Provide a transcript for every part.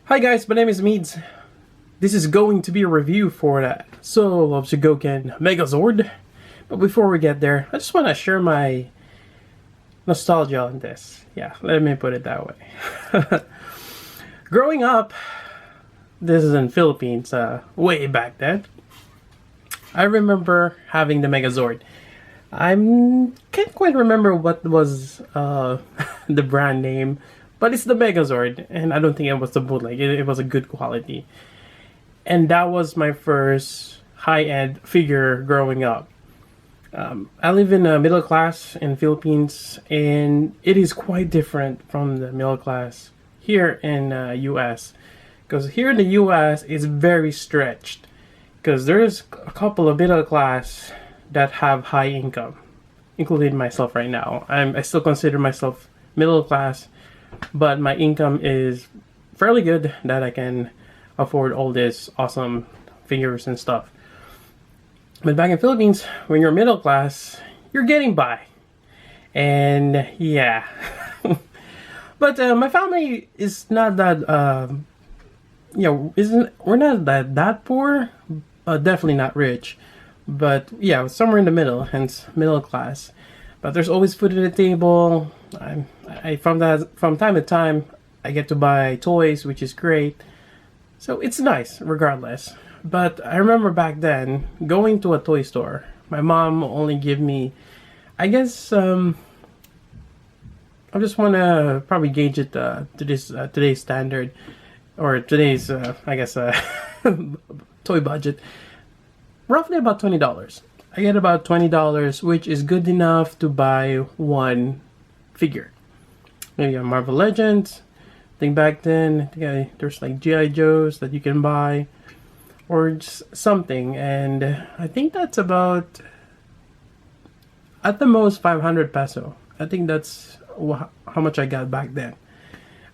Hi guys, my name is Meads. This is going to be a review for the Soul of Chogokin Megazord. But before we get there, I just want to share my nostalgia on this. Yeah, let me put it that way. Growing up, this is in Philippines, way back then, I remember having the Megazord. I can't quite remember what was the brand name, but it's the Megazord, and I don't think it was the bootleg. It was a good quality. And that was my first high-end figure growing up. I live in a middle class in Philippines, and it is quite different from the middle class here in US. Because here in the US, it's very stretched. Because there's a couple of middle class that have high income, including myself right now. I still consider myself middle class, but my income is fairly good that I can afford all this awesome figures and stuff. But back in Philippines, when you're middle class, you're getting by. And yeah. But my family is not that, we're not that poor. Definitely not rich. But yeah, somewhere in the middle, hence middle class. But there's always food at the table. From time to time, I get to buy toys, which is great. So it's nice, regardless. But I remember back then, going to a toy store, my mom only give me, I guess, I just want to probably gauge it to this today's standard, or today's, toy budget. Roughly about $20. I get about $20, which is good enough to buy one figure. Maybe a Marvel Legends. I think back then, there's like G.I. Joes that you can buy, or just something. And I think that's about, at the most, 500 peso. I think that's how much I got back then,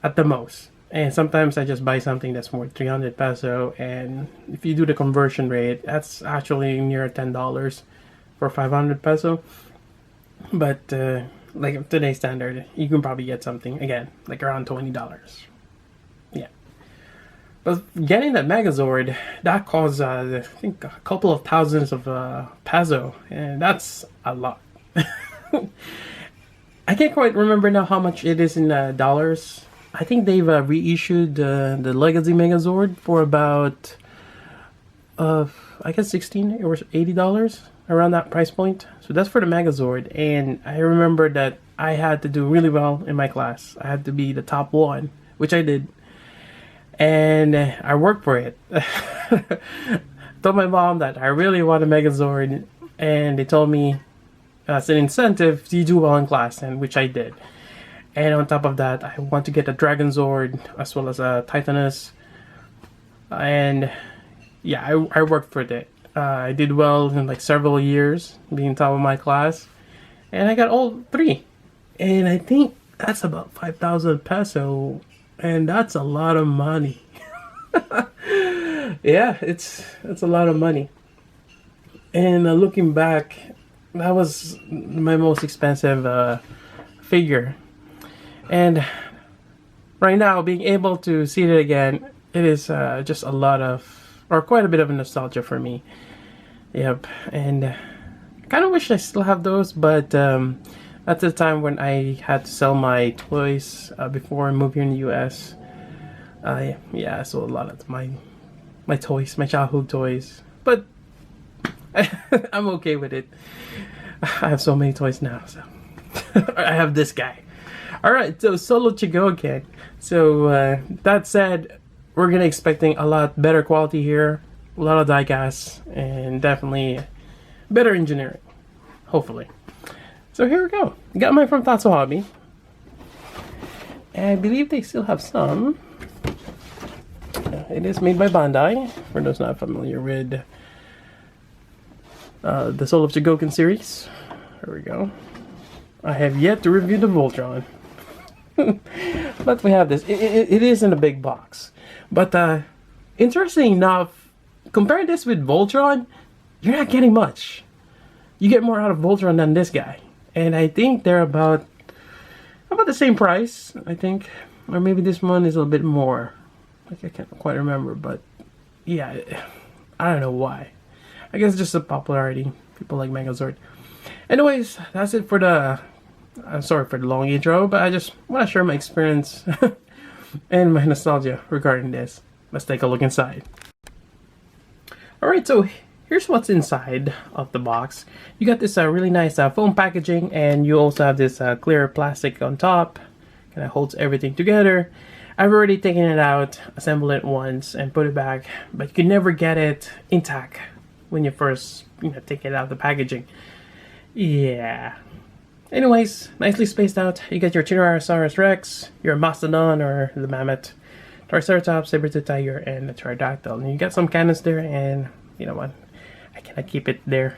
at the most. And sometimes I just buy something that's more 300 peso, and if you do the conversion rate, that's actually near $10 for 500 peso. But like today's standard, you can probably get something again like around $20. Yeah. But getting that Megazord, that costs I think a couple of thousands of peso, and that's a lot. I can't quite remember now how much it is in dollars. I think they've reissued the Legacy Megazord for about, I guess $16 or $80, around that price point. So that's for the Megazord. And I remember that I had to do really well in my class. I had to be the top one, which I did. And I worked for it. Told my mom that I really want a Megazord. And they told me as an incentive, you do well in class, and which I did. And on top of that, I want to get a Dragonzord as well as a Titanus. And yeah, I worked for it. I did well in like several years, being top of my class. And I got all three. And I think that's about 5,000 peso. And that's a lot of money. Yeah, it's a lot of money. And looking back, that was my most expensive figure. And right now, being able to see it again, it is just a lot of, or quite a bit of a nostalgia for me. Yep, and I kind of wish I still have those, but at the time when I had to sell my toys before I moved here in the US, yeah, I sold a lot of my toys, my childhood toys. But I'm okay with it. I have so many toys now, so I have this guy. Alright, so Solo Chogokin. So that said, we're gonna expecting a lot better quality here, a lot of die cast, and definitely better engineering, hopefully. So here we go. Got mine from Tatsu Hobby. And I believe they still have some. It is made by Bandai, for those not familiar with the Soul of Chogokin series. Here we go. I have yet to review the Voltron. But we have this. It is in a big box. But interesting enough, comparing this with Voltron, you're not getting much. You get more out of Voltron than this guy. And I think they're about the same price, I think. Or maybe this one is a little bit more. Like, I can't quite remember, but yeah, I don't know why. I guess just the popularity. People like Megazord. Anyways, that's it for the... I'm sorry for the long intro, but I just want to share my experience and my nostalgia regarding this. Let's take a look inside. Alright, so here's what's inside of the box. You got this really nice foam packaging, and you also have this clear plastic on top. Kind of holds everything together. I've already taken it out, assembled it once, and put it back, but you can never get it intact when you first take it out of the packaging. Yeah. Anyways, nicely spaced out. You got your Tyrannosaurus Rex, your Mastodon or the Mammoth, Triceratops, Saber-toothed Tiger, and the Pterodactyl. And you got some cannons there, and you know what? I cannot keep it there.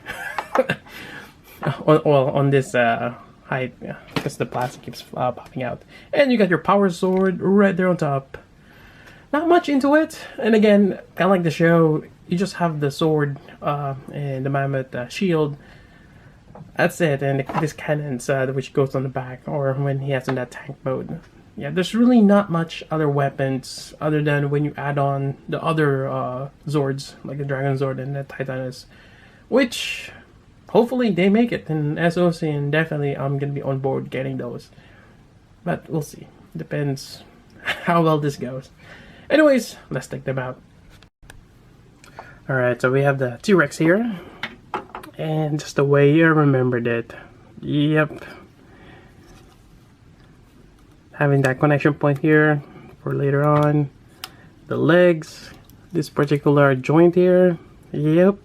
on this height, because the plastic keeps popping out. And you got your power sword right there on top. Not much into it. And again, kind of like the show, you just have the sword and the Mammoth shield. That's it, and this cannons which goes on the back, or when he has in that tank mode. Yeah, there's really not much other weapons other than when you add on the other Zords, like the Dragon Zord and the Titanus, which hopefully they make it in SOC, and definitely I'm gonna be on board getting those. But we'll see. Depends how well this goes. Anyways, let's take them out. Alright, so we have the T-Rex here. And just the way you remembered it. Yep. Having that connection point here for later on. The legs. This particular joint here. Yep.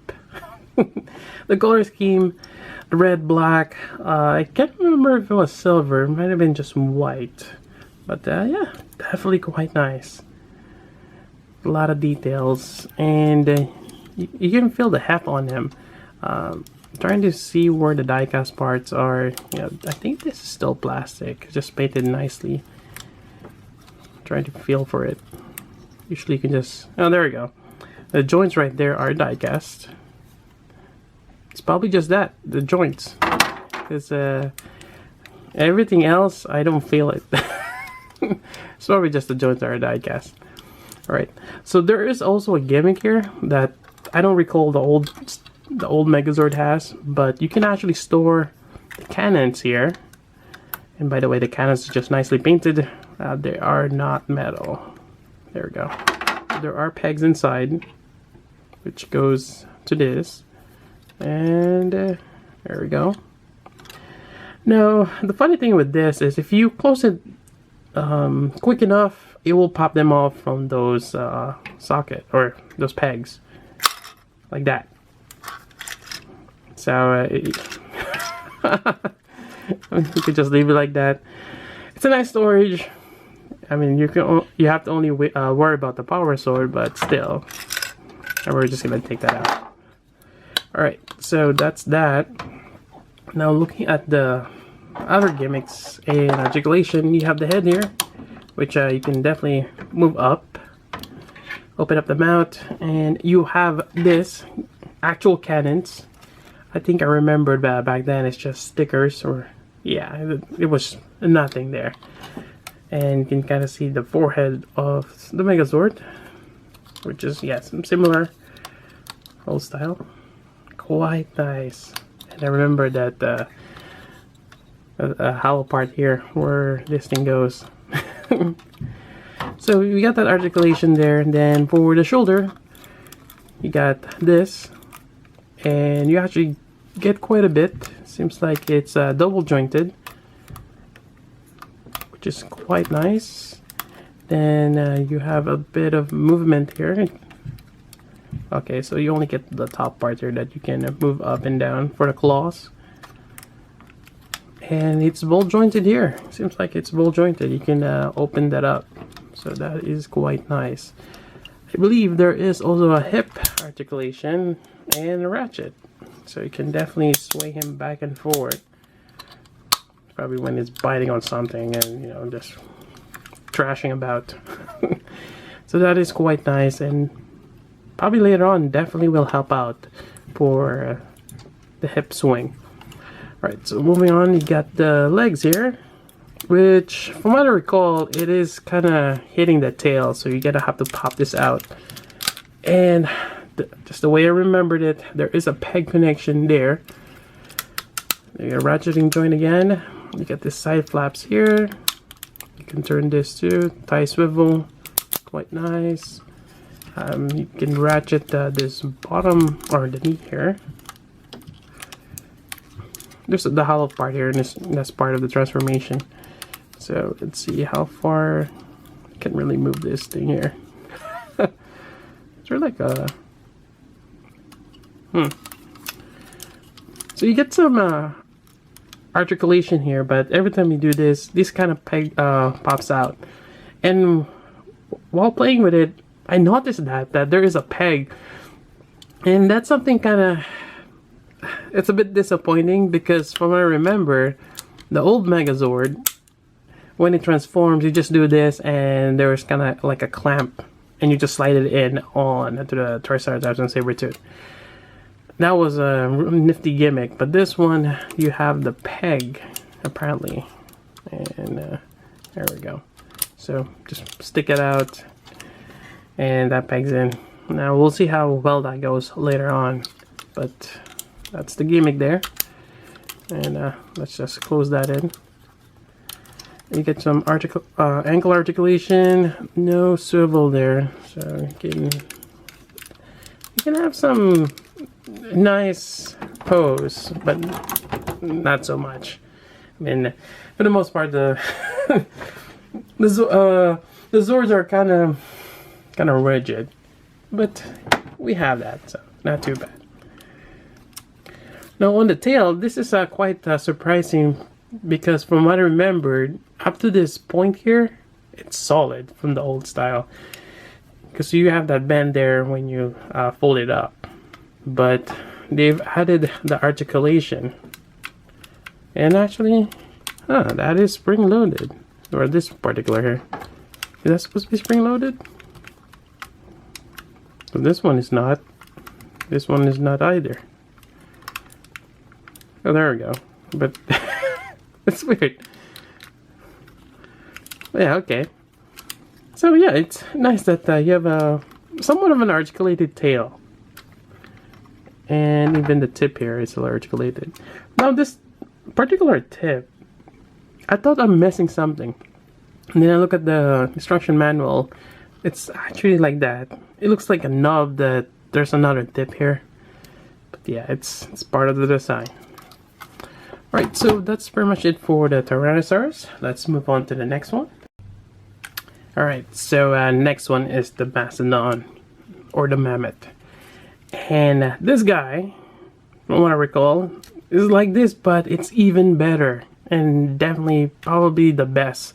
The color scheme. The red, black. I can't remember if it was silver. It might have been just white. But yeah, definitely quite nice. A lot of details. And you can feel the heft on him. Trying to see where the die-cast parts are. I think this is still plastic, just painted nicely. Trying to feel for it. Usually you can just... Oh, there we go. The joints right there are die-cast. It's probably just that, the joints. Because everything else, I don't feel it. It's probably just the joints that are die-cast. Alright, so there is also a gimmick here that I don't recall the old Megazord has, but you can actually store the cannons here. And by the way, the cannons are just nicely painted. They are not metal. There we go. There are pegs inside, which goes to this. And there we go. Now, the funny thing with this is if you close it quick enough, it will pop them off from those socket or those pegs. Like that. So you could just leave it like that. It's a nice storage. I mean, you have to only worry about the power sword, but still, and we're just gonna take that out. All right, so that's that. Now looking at the other gimmicks and articulation, you have the head here, which you can definitely move up. Open up the mount, and you have this actual cannons. I think I remembered back then it's just stickers, or yeah, it was nothing there. And you can kind of see the forehead of the Megazord, which is, yeah, some similar old style. Quite nice. And I remember that hollow part here where this thing goes. So we got that articulation there, and then for the shoulder, you got this, and you actually get quite a bit. Seems like it's double jointed, which is quite nice. Then you have a bit of movement here. Okay, so you only get the top part here that you can move up and down for the claws. And it's ball jointed here. Seems like it's ball jointed. You can open that up. So that is quite nice. I believe there is also a hip articulation and a ratchet. So you can definitely sway him back and forth. Probably when he's biting on something and, just trashing about. So that is quite nice, and probably later on definitely will help out for the hip swing. Alright, so moving on, you got the legs here. which from what I recall, it is kind of hitting the tail, so you're gonna have to pop this out. And just the way I remembered it, there is a peg connection there. You got a ratcheting joint again. You got the side flaps here. You can turn this to tie swivel, quite nice. You can ratchet this bottom or the knee here. There's the hollow part here, and that's part of the transformation. So let's see how far I can really move this thing here. Is there like a So you get some articulation here, but every time you do this kind of peg pops out. And while playing with it, I noticed that there is a peg, and that's something kind of, it's a bit disappointing, because from what I remember, the old Megazord, when it transforms, you just do this and there's kind of like a clamp and you just slide it in on to the Triceratops and Saber-toothed. That was a nifty gimmick, but this one you have the peg apparently, and there we go. So just stick it out and that pegs in. Now we'll see how well that goes later on, but that's the gimmick there. And let's just close that in. You get some ankle articulation, no swivel there, so you can have some nice pose, but not so much. I mean, for the most part, the Zords are kind of rigid, but we have that, so not too bad. Now on the tail, this is quite surprising, because from what I remembered, up to this point here, it's solid from the old style, because you have that bend there when you fold it up. But they've added the articulation, and actually, that is spring loaded, or this particular here. Is that supposed to be spring loaded? But this one is not. This one is not either. Oh, there we go. But it's weird. Yeah, okay. So yeah, it's nice that you have a somewhat of an articulated tail. And even the tip here is articulated. Now this particular tip, I thought I'm missing something. And then I look at the instruction manual. It's actually like that. It looks like a knob that there's another tip here. But yeah, it's part of the design. Alright, so that's pretty much it for the Tyrannosaurus. Let's move on to the next one. Alright, so next one is the Mastodon, or the Mammoth. And this guy, from what I recall, is like this, but it's even better. And definitely, probably the best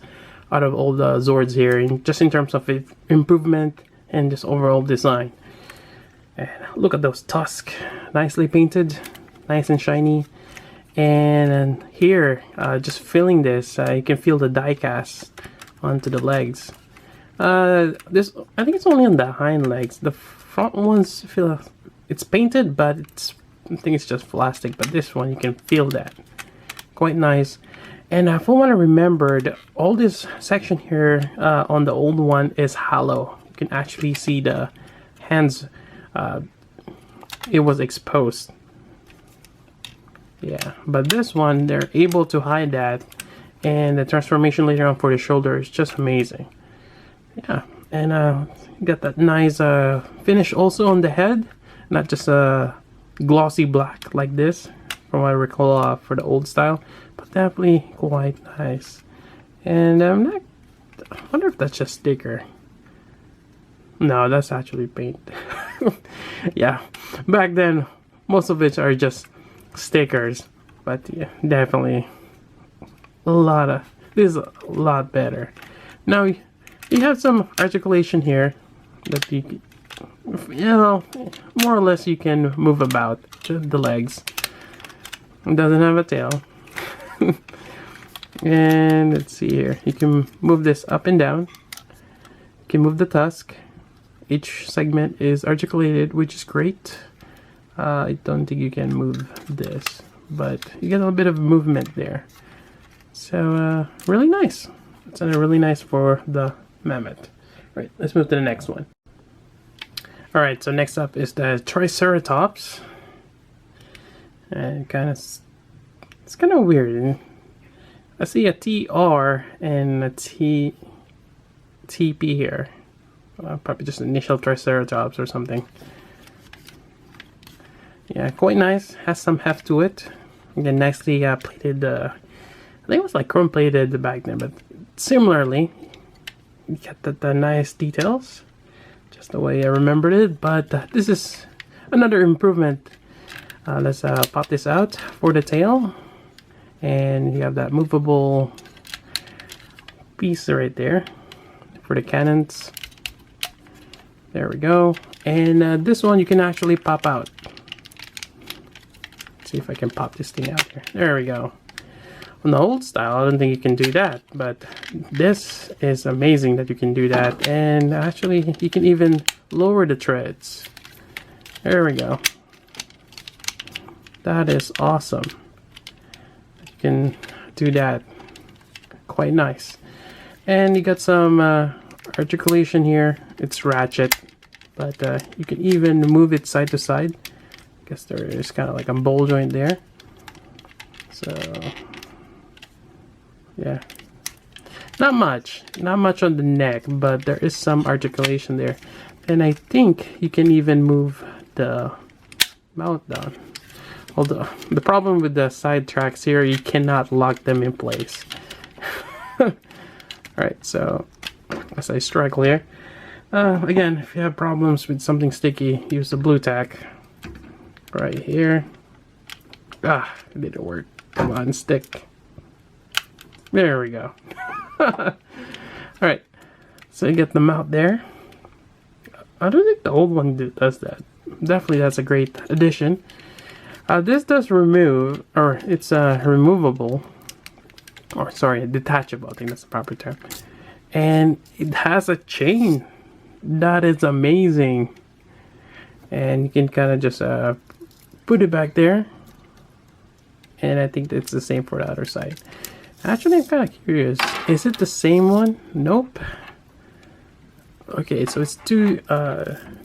out of all the Zords here, just in terms of improvement and just overall design. And look at those tusks, nicely painted, nice and shiny. And here, just feeling this, you can feel the die cast onto the legs. This, I think it's only on the hind legs. The front ones feel it's painted, but I think it's just plastic. But this one, you can feel that, quite nice. And from what I remembered, all this section here on the old one is hollow. You can actually see the hands. It was exposed. Yeah, but this one, they're able to hide that, and the transformation later on for the shoulder is just amazing. Yeah, and got that nice finish also on the head, not just a glossy black like this, from what I recall for the old style, but definitely quite nice. And I wonder if that's just sticker. No, that's actually paint. Yeah, back then, most of it are just stickers, but yeah, definitely this is a lot better. Now you have some articulation here that you know, more or less you can move about the legs. It doesn't have a tail. And let's see here, you can move this up and down. You can move the tusk. Each segment is articulated, which is great. I don't think you can move this, but you get a little bit of movement there. So really nice. It's really nice for the mammoth. Right, let's move to the next one. All right, so next up is the Triceratops. And it's kind of weird. I see a TR and a TP here. Probably just initial Triceratops or something. Yeah, quite nice. Has some heft to it. Again, nicely plated. I think it was like chrome plated back then, but similarly, you get the nice details, just the way I remembered it. But this is another improvement. Let's pop this out for the tail, and you have that movable piece right there for the cannons. There we go. And this one you can actually pop out. Let's see if I can pop this thing out here. There we go. On the old style, I don't think you can do that, but this is amazing that you can do that. And actually, you can even lower the treads. There we go. That is awesome. You can do that. Quite nice. And you got some articulation here. It's ratchet, but you can even move it side to side. I guess there is kind of like a ball joint there. So yeah, not much on the neck, but there is some articulation there. And I think you can even move the mount down. Although the problem with the side tracks here, you cannot lock them in place. Alright, so as I struggle here, again, if you have problems with something sticky, use the blue tack right here. Ah, it didn't work. Come on, stick. There we go. Alright, so you get the mount there. I don't think the old one does that. Definitely that's a great addition. This does remove, or it's removable, or sorry, detachable, I think that's the proper term. And it has a chain. That is amazing. And you can kind of just put it back there. And I think it's the same for the other side. Actually, I'm kind of curious. Is it the same one? Nope. Okay, so it's two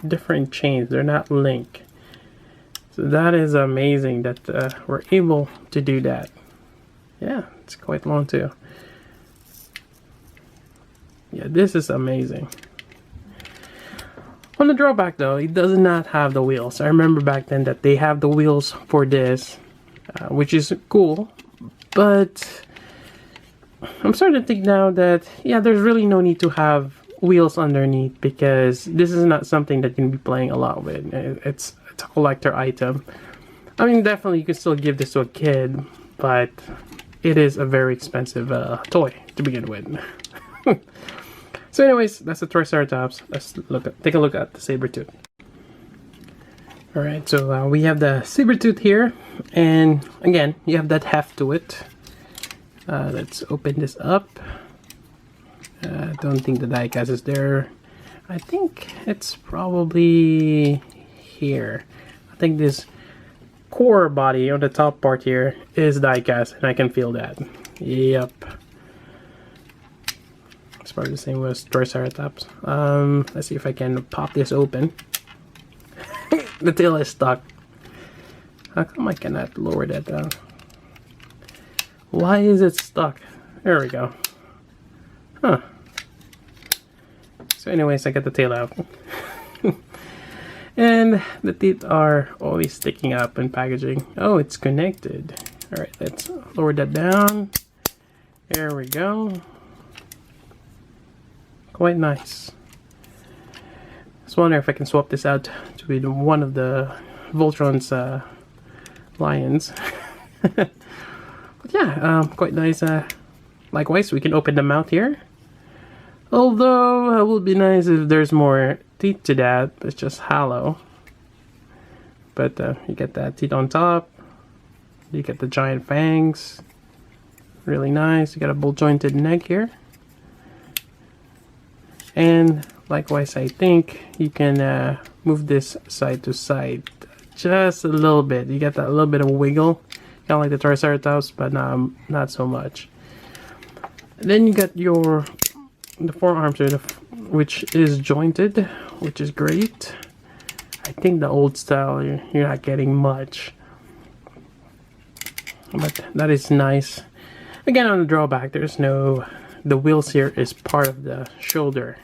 different chains. They're not linked. So that is amazing that we're able to do that. Yeah, it's quite long too. Yeah, this is amazing. On the drawback though, it does not have the wheels. I remember back then that they have the wheels for this, which is cool. But I'm starting to think now that, yeah, there's really no need to have wheels underneath, because this is not something that you can be playing a lot with. It's a collector item. I mean, definitely you can still give this to a kid, but it is a very expensive toy to begin with. So anyways, that's the Triceratops. Let's take a look at the Saber-tooth. Alright, so we have the Saber-tooth here, and again, you have that heft to it. Let's open this up. I don't think the die-cast is there. I think it's probably here. I think this core body on the top part here is die-cast, and I can feel that. Yep. It's probably the same with Triceratops. Let's see if I can pop this open. The tail is stuck. How come I cannot lower that down? Why is it stuck? There we go. Huh. So anyways, I got the tail out. And the teeth are always sticking up in packaging. Oh, it's connected. Alright, let's lower that down. There we go. Quite nice. Just wonder if I can swap this out to be one of the Voltron's lions. But yeah, quite nice. Likewise, we can open the mouth here. Although it would be nice if there's more teeth to that. It's just hollow. But you get that teeth on top. You get the giant fangs. Really nice. You got a bolt jointed neck here. And likewise, I think you can move this side to side just a little bit. You get that little bit of wiggle, kind of like the Triceratops, but not so much. Then you got the forearms here, which is jointed, which is great. I think the old style you're not getting much, but that is nice. Again, on the drawback, the wheels here is part of the shoulder.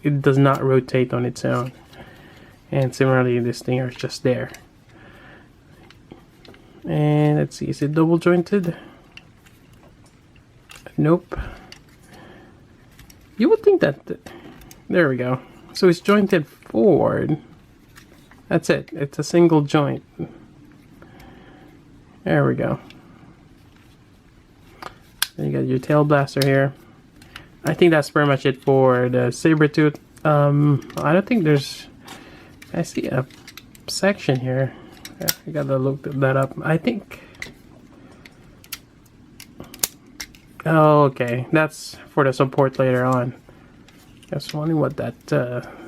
It does not rotate on its own, and similarly this thing is just there. And let's see, is it double jointed? Nope. You would think that, there we go. So it's jointed forward. That's it. It's a single joint. There we go. Then you got your tail blaster here. I think that's pretty much it for the Saber-toothed. I don't think there's... I see a section here. I gotta look that up. I think... Oh, okay. That's for the support later on. I was wondering what that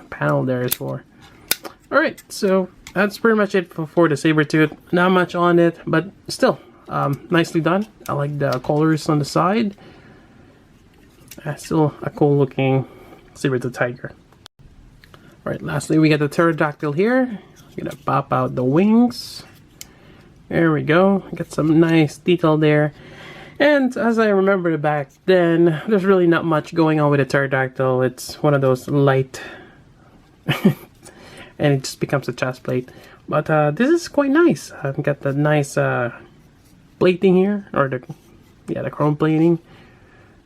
panel there is for. Alright, so that's pretty much it for the Saber-tooth. Not much on it, but still, nicely done. I like the colors on the side. Still a cool looking Saber-toothed Tiger. Alright, lastly we got the Pterodactyl here. I'm gonna pop out the wings. There we go. Got some nice detail there. And as I remember back then, there's really not much going on with the Pterodactyl. It's one of those light, and it just becomes a chest plate. But this is quite nice. I've got the nice plating here, or the chrome plating.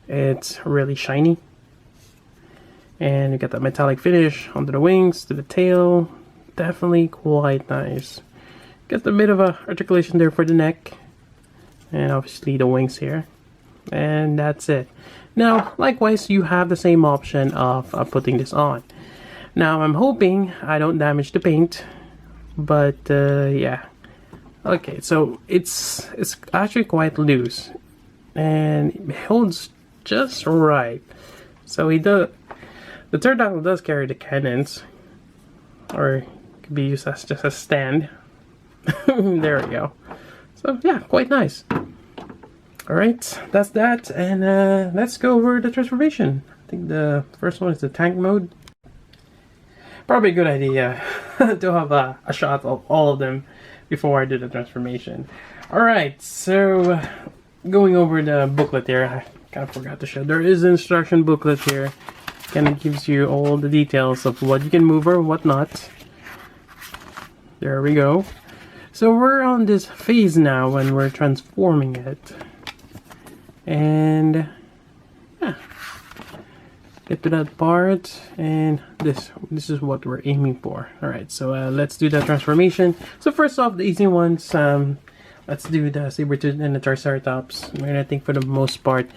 It's really shiny, and you got that metallic finish onto the wings, to the tail. Definitely quite nice. Got a bit of a articulation there for the neck. And obviously the wings here, and that's it. Now likewise you have the same option of putting this on. Now I'm hoping I don't damage the paint, but yeah. Okay, so it's actually quite loose and it holds just right. So the Pterodactyl does carry the cannons, or it could be used as just a stand. There we go. So yeah, quite nice. Alright, that's that, and let's go over the transformation. I think the first one is the tank mode. Probably a good idea to have a shot of all of them before I do the transformation. Alright, so going over the booklet there, I kind of forgot to show. There is an instruction booklet here. Kind of gives you all the details of what you can move or what not. There we go. So we're on this phase now when we're transforming it. And yeah, get to that part, and this is what we're aiming for. Alright, so let's do the transformation. So first off, the easy ones, let's do the Saber-tooth and the Triceratops. And I think for the most part,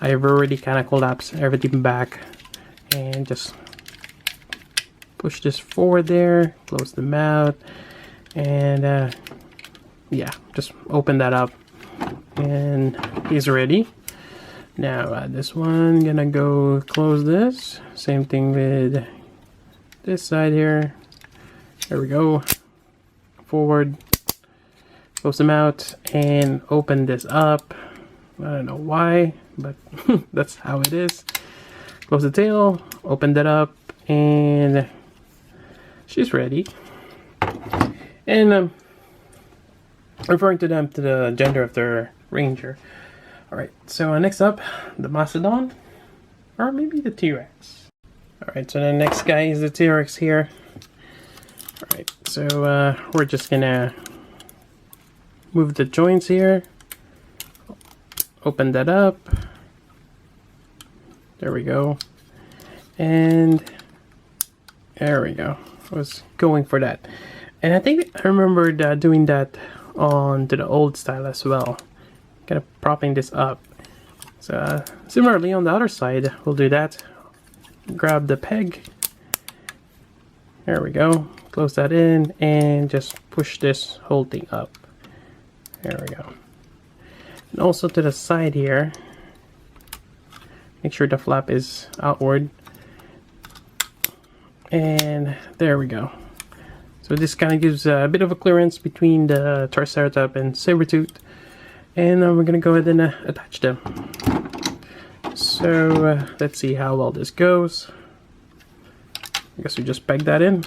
I've already kind of collapsed everything back. And just push this forward there, close the mouth. And yeah, just open that up, and he's ready. Now this one, gonna go close this. Same thing with this side here. There we go. Forward, close them out, and open this up. I don't know why, but that's how it is. Close the tail, open that up, and she's ready. And referring to them to the gender of their ranger. Alright, so next up, the Mastodon, or maybe the T-Rex. Alright, so the next guy is the T-Rex here. Alright, so we're just gonna move the joints here, open that up, there we go, and there we go. I was going for that. And I think I remembered doing that on to the old style as well. Kind of propping this up. So similarly on the other side, we'll do that. Grab the peg. There we go. Close that in and just push this whole thing up. There we go. And also to the side here, make sure the flap is outward. And there we go. So this kind of gives a bit of a clearance between the Triceratops and Saber-tooth. And we're going to go ahead and attach them. So let's see how well this goes. I guess we just peg that in.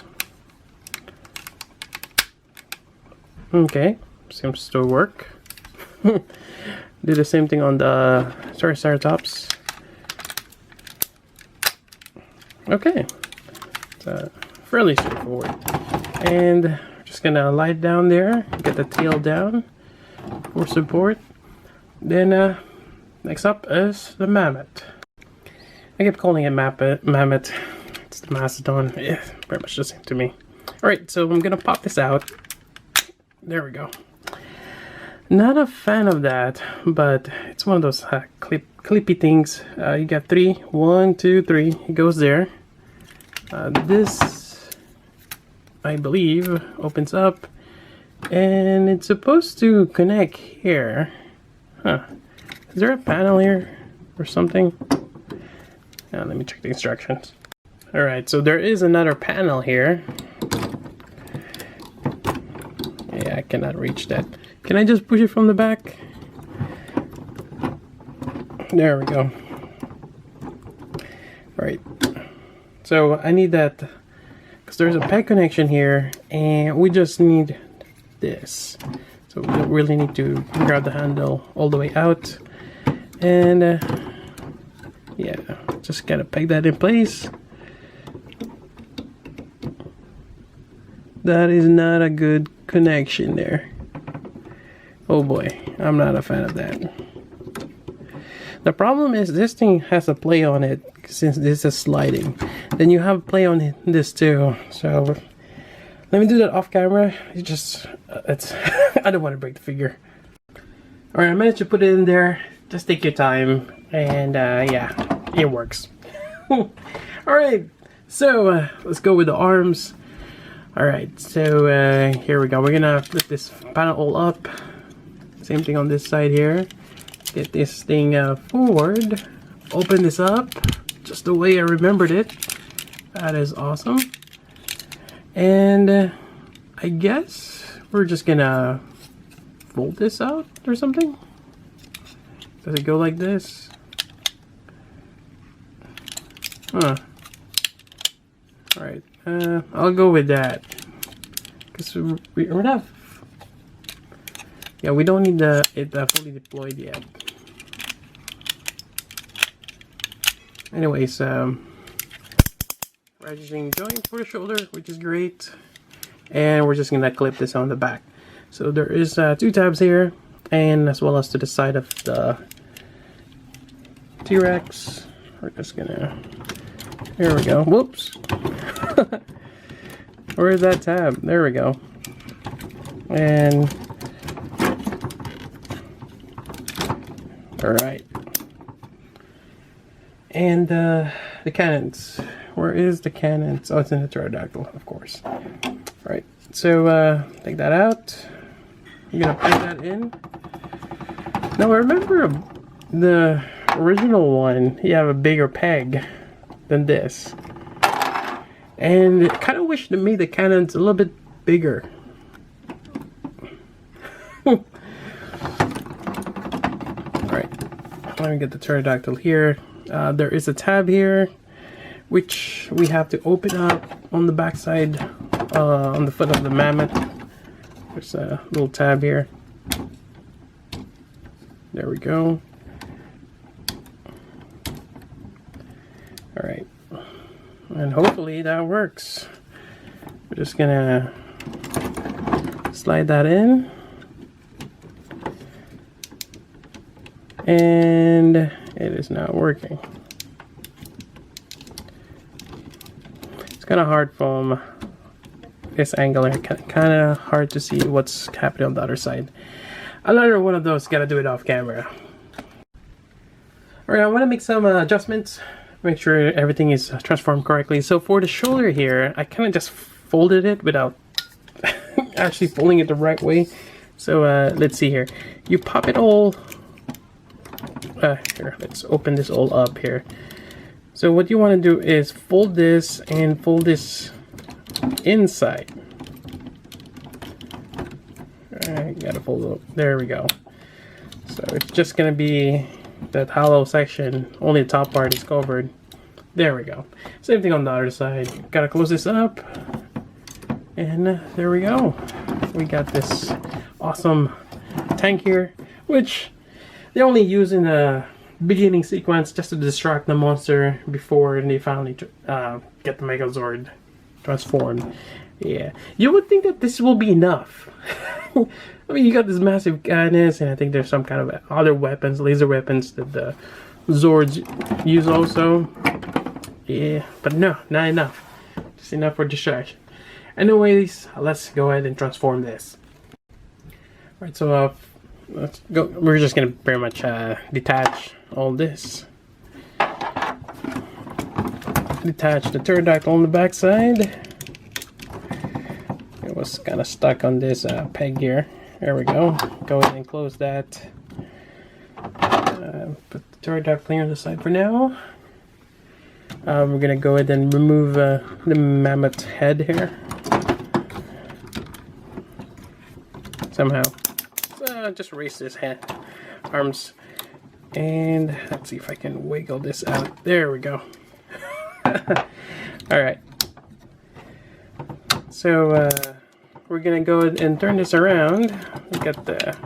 Okay, seems to work. Do the same thing on the Triceratops. Okay, it's fairly straightforward. And we're just gonna lie it down there, get the tail down for support. Then next up is the mammoth. I kept calling it mammoth. It's the Mastodon. Yeah, pretty much the same to me. Alright, so I'm gonna pop this out. There we go. Not a fan of that, but it's one of those clippy things. You got 3. 1, 2, 3. It goes there. This, I believe, opens up, and it's supposed to connect here. Huh. Is there a panel here or something? Let me check the instructions. Alright, so there is another panel here. Yeah, I cannot reach that. Can I just push it from the back? There we go. Alright. So I need that because there's a peg connection here, and we just need this. So we don't really need to grab the handle all the way out. And yeah, just gotta peg that in place. That is not a good connection there. Oh boy, I'm not a fan of that. The problem is this thing has a play on it since this is sliding. Then you have play on this too. So let me do that off camera. It's I don't want to break the figure. Alright, I managed to put it in there. Just take your time, and yeah, it works. Alright, so let's go with the arms. Alright, so here we go. We're gonna flip this panel all up. Same thing on this side here. Get this thing forward. Open this up just the way I remembered it. That is awesome. And I guess we're just gonna fold this out or something. Does it go like this? Huh. Alright, I'll go with that. Because we're not... Yeah, we don't need it fully deployed yet. Anyways, we're using joint for the shoulder, which is great. And we're just gonna clip this on the back. So there is 2 tabs here, and as well as to the side of the T-Rex. We're just gonna... Here we go. Whoops. Where is that tab? There we go. And... Alright. And the cannons. Where is the cannons? Oh, it's in the Pterodactyl, of course. Alright, so take that out. You're gonna put that in. Now I remember the original one, you have a bigger peg than this. And it kind of wish to me the cannons a little bit bigger. Alright, let me get the Pterodactyl here. There is a tab here, which we have to open up on the back side, on the foot of the mammoth. There's a little tab here. There we go. Alright. And hopefully that works. We're just gonna slide that in. And it is not working. It's kind of hard from this angle here. Kind of hard to see what's happening on the other side. Another one of those, gotta do it off camera. Alright, I want to make some adjustments. Make sure everything is transformed correctly. So for the shoulder here, I kind of just folded it without actually folding it the right way. So let's see here. You pop it all... here, let's open this all up here. So what you want to do is fold this and fold this inside. Alright, gotta fold it. There we go. So it's just gonna be that hollow section, only the top part is covered. There we go. Same thing on the other side. Gotta close this up. And there we go. We got this awesome tank here, which they only use in the beginning sequence just to distract the monster before they finally get the Megazord transformed. Yeah, you would think that this will be enough. I mean, you got this massive cannons, and I think there's some kind of other weapons, laser weapons that the Zords use also. Yeah, but no, not enough. Just enough for distraction. Anyways, let's go ahead and transform this. Alright, so let's go. We're just gonna pretty much detach all this. Detach the pterodactyl on the back side. It was kind of stuck on this peg here. There we go. Go ahead and close that. Put the pterodactyl here on the side for now. We're gonna go ahead and remove the mammoth head here. Somehow. Just raise this head, arms, and let's see if I can wiggle this out. There we go. Alright. So, we're gonna go ahead and turn this around. We got the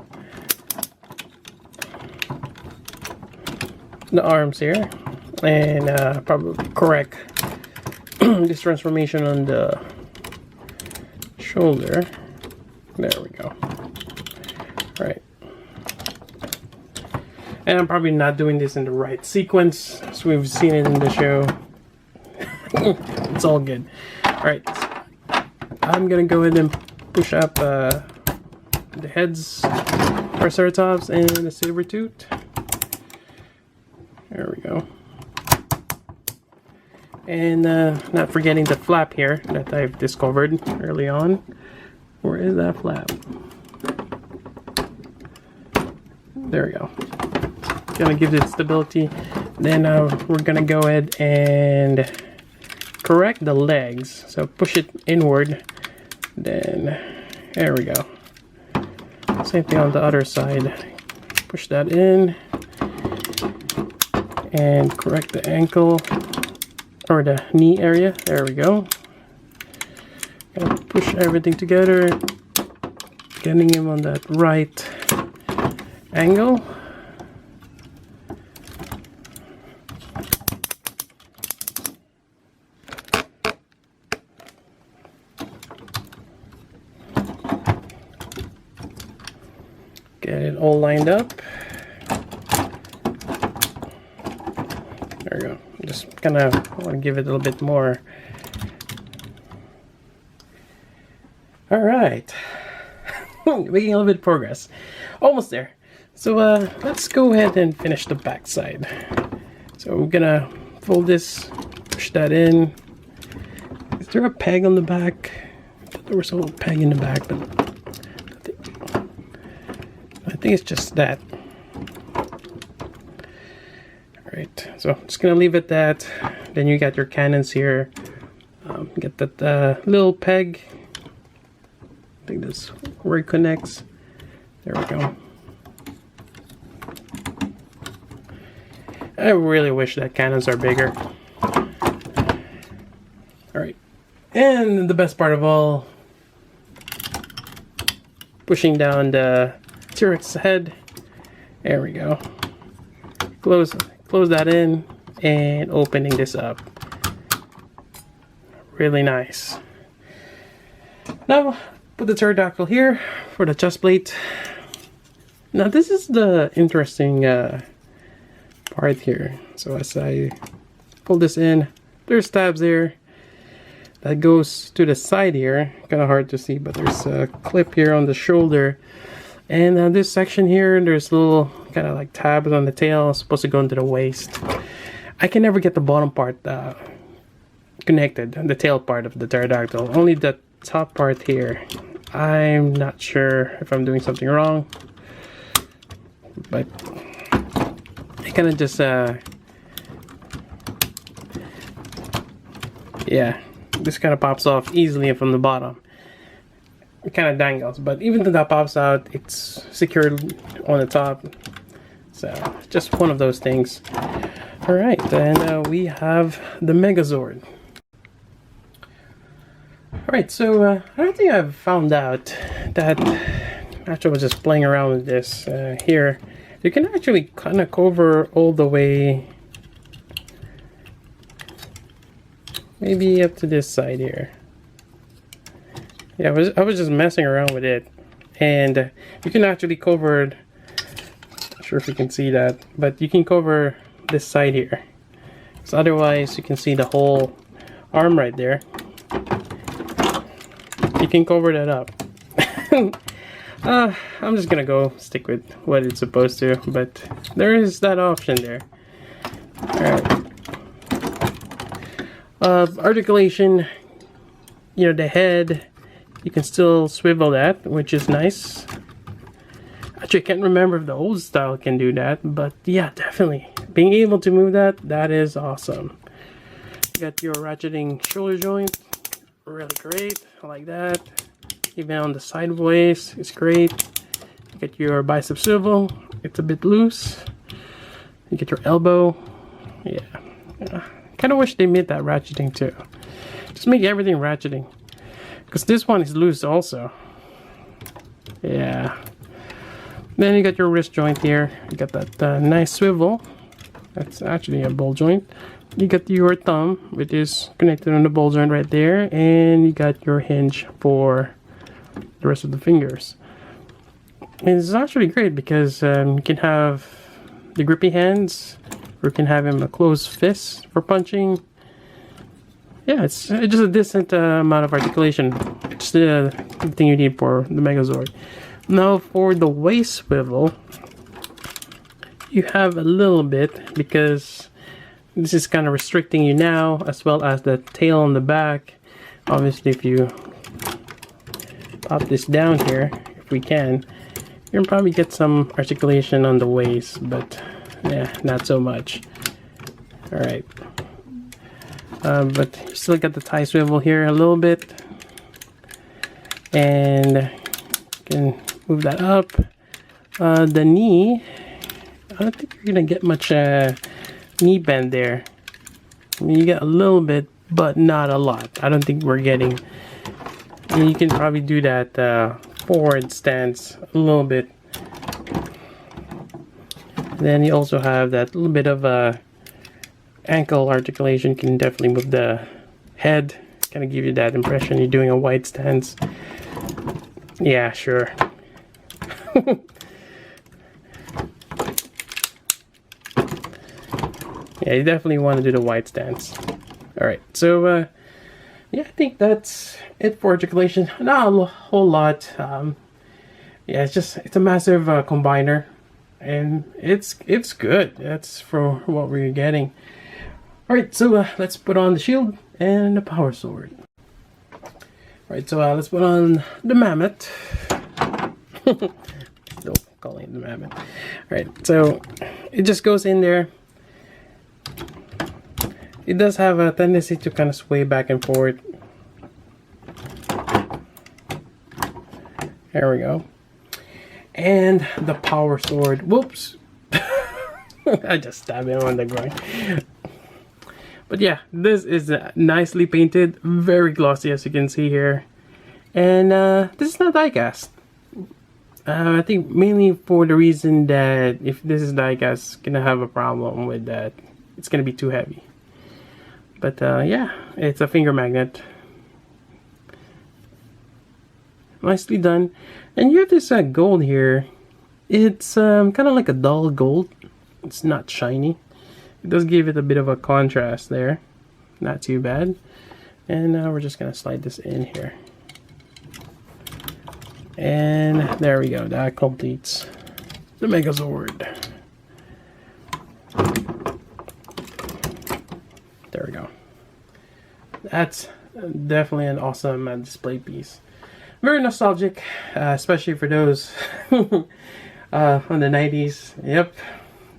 arms here. And probably correct this transformation on the shoulder. There we go. All right. And I'm probably not doing this in the right sequence, as we've seen it in the show. It's all good. All right. I'm gonna go ahead and push up the heads, Triceratops, and the Saber-toothed. There we go. And not forgetting the flap here that I've discovered early on. Where is that flap? There we go. Gonna give it stability. Then we're gonna go ahead and correct the legs. So push it inward. Then there we go. Same thing on the other side. Push that in. And correct the ankle. Or the knee area. There we go. Gotta push everything together, getting him on that right angle. Get it all lined up. There we go. Just kind of want to give it a little bit more. All right. Making a little bit of progress. Almost there. So let's go ahead and finish the back side. So I'm gonna fold this, push that in. Is there a peg on the back? I thought there was a little peg in the back, but I think it's just that. Alright, so I'm just gonna leave it that. Then you got your cannons here. Get that little peg. I think that's where it connects. There we go. I really wish that cannons are bigger. Alright. And the best part of all, pushing down the T-Rex head. There we go. Close that in and opening this up. Really nice. Now, put the pterodactyl here for the chest plate. Now this is the interesting part here. So as I pull this in, there's tabs there that goes to the side here. Kind of hard to see, but there's a clip here on the shoulder. And this section here, there's little kind of like tabs on the tail. It's supposed to go into the waist. I can never get the bottom part connected, the tail part of the pterodactyl. Only the top part here. I'm not sure if I'm doing something wrong, but I kind of just yeah, this kind of pops off easily from the bottom. It kind of dangles, but even though that pops out, it's secured on the top. So just one of those things. All right, and we have the Megazord. All right, so I don't think I've found out that after I was just playing around with this here, you can actually kind of cover all the way, maybe up to this side here. Yeah, I was just messing around with it, and you can actually cover, not sure if you can see that, but you can cover this side here. So otherwise you can see the whole arm right there. You can cover that up. I'm just gonna go stick with what it's supposed to, but there is that option there. Alright. Articulation, you know, the head, you can still swivel that, which is nice. Actually, I can't remember if the old style can do that, but yeah, definitely. Being able to move that, that is awesome. You got your ratcheting shoulder joint, really great. I like that. Even on the sideways, it's great. You get your bicep swivel, it's a bit loose. You get your elbow, yeah. Kind of wish they made that ratcheting too. Just make everything ratcheting, because this one is loose also. Yeah. Then you got your wrist joint here. You got that nice swivel. That's actually a ball joint. You got your thumb, which is connected on the ball joint right there, and you got your hinge for the rest of the fingers. And it's actually great because you can have the grippy hands, or you can have him a closed fist for punching. Yeah, it's just a decent amount of articulation. It's the thing you need for the Megazord. Now for the waist swivel, you have a little bit, because this is kind of restricting you now, as well as the tail on the back. Obviously, if you pop this down here, if we can, you can probably get some articulation on the waist, but yeah, not so much. Alright. But you still got the thigh swivel here a little bit. And you can move that up. The knee, I don't think you're gonna get much knee bend there. I mean, you get a little bit, but not a lot. I don't think we're getting. And you can probably do that forward stance a little bit. Then you also have that little bit of ankle articulation. You can definitely move the head, kind of give you that impression you're doing a wide stance. Yeah, sure. Yeah, you definitely want to do the wide stance. Alright, so yeah, I think that's it for articulation. Not a whole lot. Yeah, it's a massive combiner, and it's good. That's for what we're getting. Alright, so let's put on the shield and the power sword. Alright, so let's put on the mammoth. Still calling it the mammoth. Alright, so it just goes in there. It does have a tendency to kind of sway back and forth. There we go. And the power sword. Whoops. I just stabbed him on the groin. But yeah, this is nicely painted. Very glossy, as you can see here. And this is not die cast. I think mainly for the reason that if this is die cast, it's gonna have a problem with that. It's gonna be too heavy. But yeah, it's a finger magnet. Nicely done. And you have this gold here. It's kind of like a dull gold. It's not shiny. It does give it a bit of a contrast there. Not too bad. And now we're just gonna slide this in here. And there we go. That completes the Megazord. There we go. That's definitely an awesome display piece. Very nostalgic, especially for those from the 90s. Yep,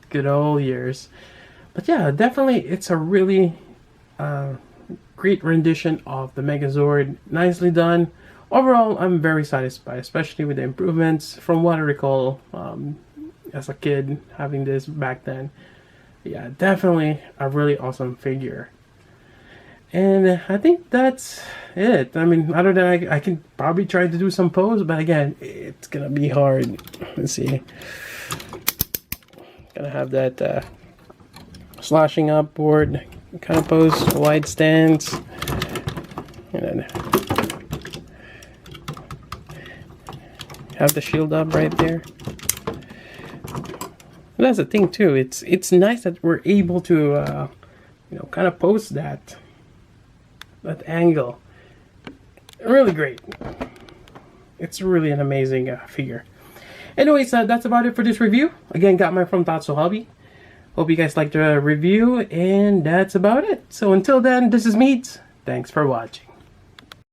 good old years. But yeah, definitely it's a really great rendition of the Megazord. Nicely done. Overall, I'm very satisfied, especially with the improvements. From what I recall, as a kid having this back then. Yeah, definitely a really awesome figure. And I think that's it. I mean, other than I can probably try to do some pose, but again, it's gonna be hard. Let's see. Gonna have that slashing up board kind of pose, wide stance, and then have the shield up right there. And that's the thing too. It's nice that we're able to you know, kind of pose that angle. Really great. It's really an amazing figure. Anyways, that's about it for this review. Again, got mine from Tatsu Hobby. Hope you guys liked the review, and that's about it. So until then, this is Meads. Thanks for watching.